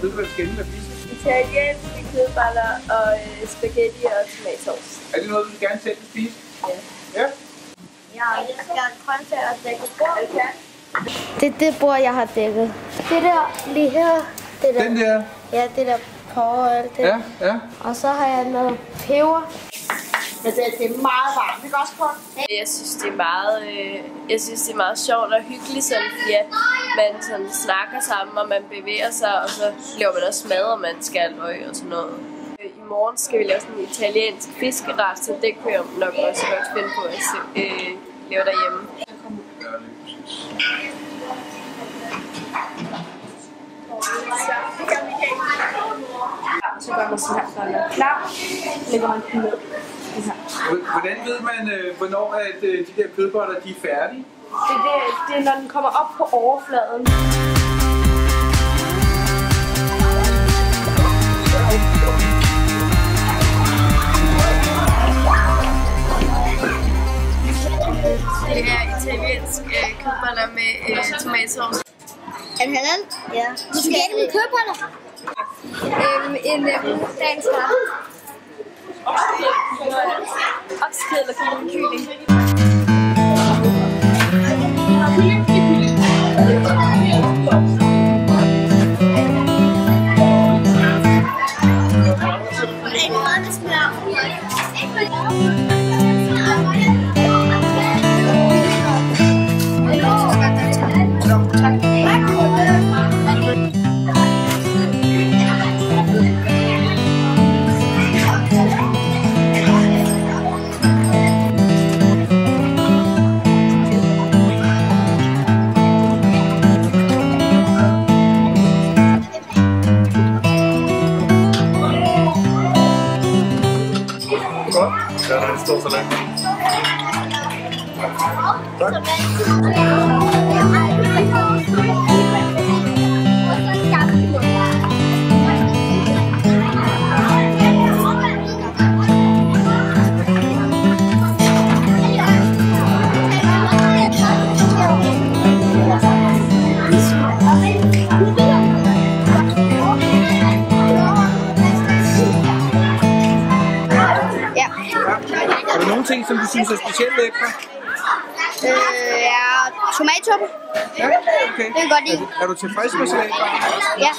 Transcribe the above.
Ved du, hvad vi skal ende med spise? Italienske kødboller og spaghetti og tomatsauce. Er det noget, du gerne selv vil spise? Ja. Ja. Jeg skal grøntsager og dække bord. Det er det bord, jeg har dækket. Det der lige her. Det der. Den der? Ja, det der porre og alt det. Ja, ja. Og så har jeg noget peber. Men det er meget varmt, ikke også, Paul? Jeg synes, det er meget sjovt og hyggeligt, sådan, fordi at man sådan snakker sammen, og man bevæger sig, og så laver man også mad, og man skal løg og sådan noget. I morgen skal vi lave sådan en italiensk fiskeret, så det kunne jeg nok også godt finde på at lave derhjemme. Så gør man sådan her, så den er klar. Lægger man den ned. Hvordan ved man, hvornår at de der kødboller de er færdige? Det er, når den kommer op på overfladen. Det er italiensk kødboller med tomatsauce. Er det halal? Ja. Du skal ikke med kødboller? En dansk ret. Oksekød eller kylling. Ja, der er en stor salat. Tak. Er der nogle ting, som du synes er specielt lækre? Ja, tomatsuppe. Ja, okay. Det er godt lide. Er du tilfreds med salatbaren? Ja.